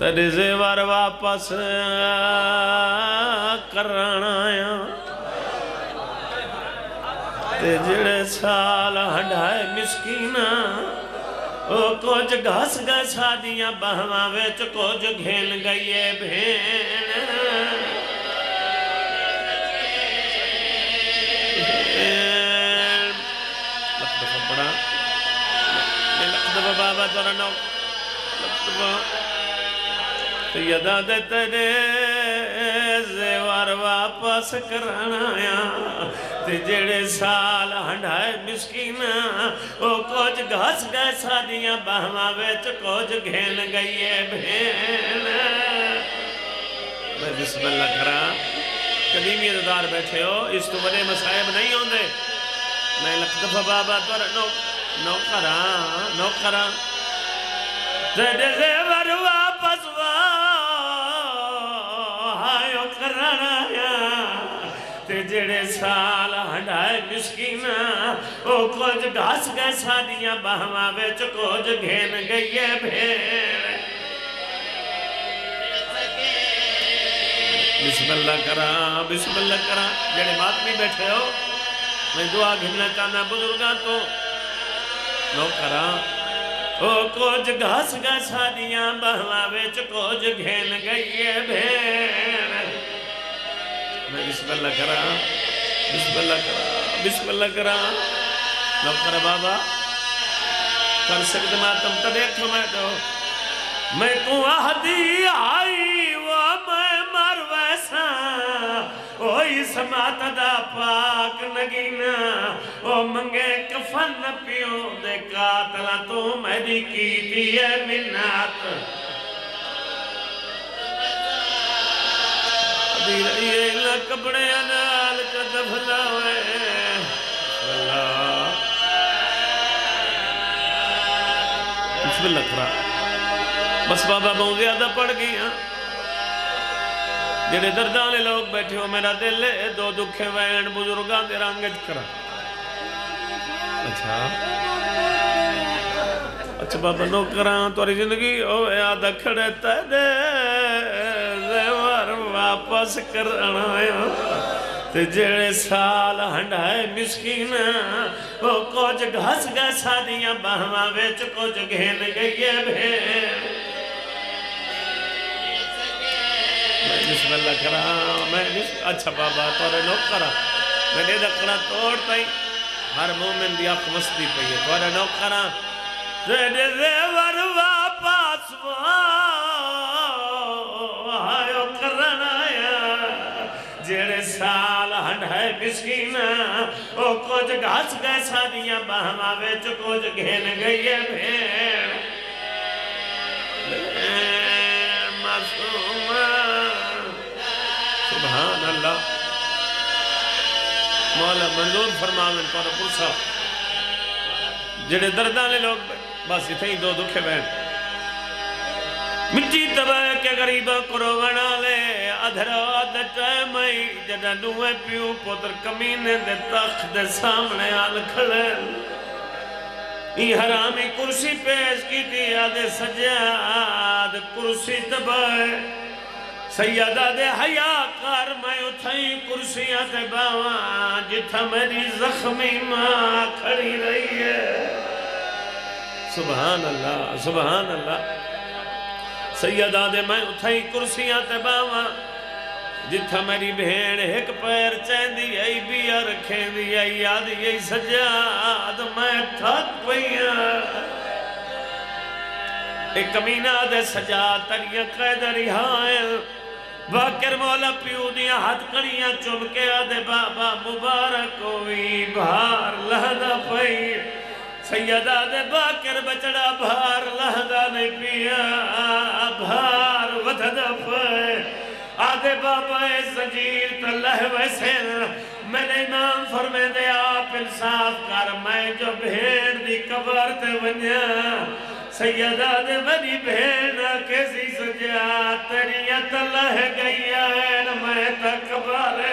تیرے زیور واپس کرنا آیا تے جڑے سال ہڈائے مسکینہ او کچھ گھس گئے سادیاں بہواں ویچ کچھ گھین گئیے بھین لقدفہ پڑا لقدفہ بابا تورا نو لقدفہ سیدہ دے تیرے زیور واپس کرانا آیا تے جڑے سال ہنڈائے مسکینہ او کچھ گھس گئے سادیاں بہواں ویچ کچھ گھین گئیے بھین میں بسم اللہ کرا قدیمی عددار بیٹھے ہو اس تو بڑے مسائب نہیں ہوں دے میں لقدفہ بابا تورا نو کرا تیرے زیور واپس آئیو کرانا آیا تے جڑے سال ہنڈائے مسکینہ او کچھ گھس گئے سادیاں بہواں ویچ کچھ گھین گئیے بھین بسم اللہ کرا جڑے ماتمی بیٹھے ہو میں دعا گھننا چاہنا بزرگاں تو نو کرا او کچھ گھس گئے سادیاں بہواں ویچ کچھ گھین گئیے بھین میں بسم اللہ کرا نو کرا بابا کر سکتے ماتم تا دیکھو میں دو میں کو آہدی آئی وہ میں مر ویسا اوہی سمات دا پاک نگینا او منگے کفن پیوں دے قاتلہ تو میری کی دیئے منات ابھی رئیے لکبڑے انال کا دفلا ہوئے بسم اللہ کرا بس بابا بہت زیادہ پڑھ گیا جڑے دردانے لوگ بیٹھے ہو میرا دل ہے دو دکھے وین بزرگاں دے رانگج کرا اچھا بابا نو کران توری زندگی او یاد کھڑے تیرے زیور واپس کرنا آیا تے جڑے سال ہنڈائے مسکینہ او کچھ گھس گئے سادیاں بہواں ویچ کچھ گھین گئیے بھین بسم اللہ کرا اچھا بابا تورے نو کرا میں نے دکڑا توڑتا ہی ہر مومن دی اخ مستی پہی ہے تورے نو کرا تیرے زیور واپس آئیو کرنا آیا جڑے سال ہنڈائے مسکینہ او کچھ گھس گئے سادیاں بہواں ویچ کچھ گھین گئیے بھین سبحان اللہ مولا منظور فرماویں پارا پرسا جڑے دردانے لوگ بس اتھے ہی دو دکھے بین مٹی تباہ کے غریبہ کرو بنا لے ادھرا ٹائمائی جڑا نوے پیو پتر کمینے دے تخت دے سامنے آل کھلے ای حرامی کرسی پیش کی تھی آدھے سجاد کرسی تباہ سیدہ دے حیاء کار میں اتھائی کرسیاں تے باواں جتھا میری زخمی ماں کھڑی رہی ہے سبحان اللہ سیدہ دے میں اتھائی کرسیاں تے باواں جتھا میری بھیڑ ایک پیر چین دی ای بیا رکھیں دی ای آدھی ای سجاد میں تھک پئیاں ایک کمینہ دے سجاد تریہ قیدری ہائیں باکر مولا پیو دیا ہاتھ کڑیاں چم کے آدھے بابا مبارک ہوئی بھار لہدہ پئی سیدہ دے باکر بچڑا بھار لہدہ نہیں پیا بھار ودھدہ پئی آدھے بابا اے زنجیر تلہ ویسے میں نے امام فرمے دے آپ انصاف کر میں جو بھیڑ دی قبر تے ونیا سیدہ دے بنی بھیڑا کیسی سجا تریت لہ گئی ہے میں تک بارے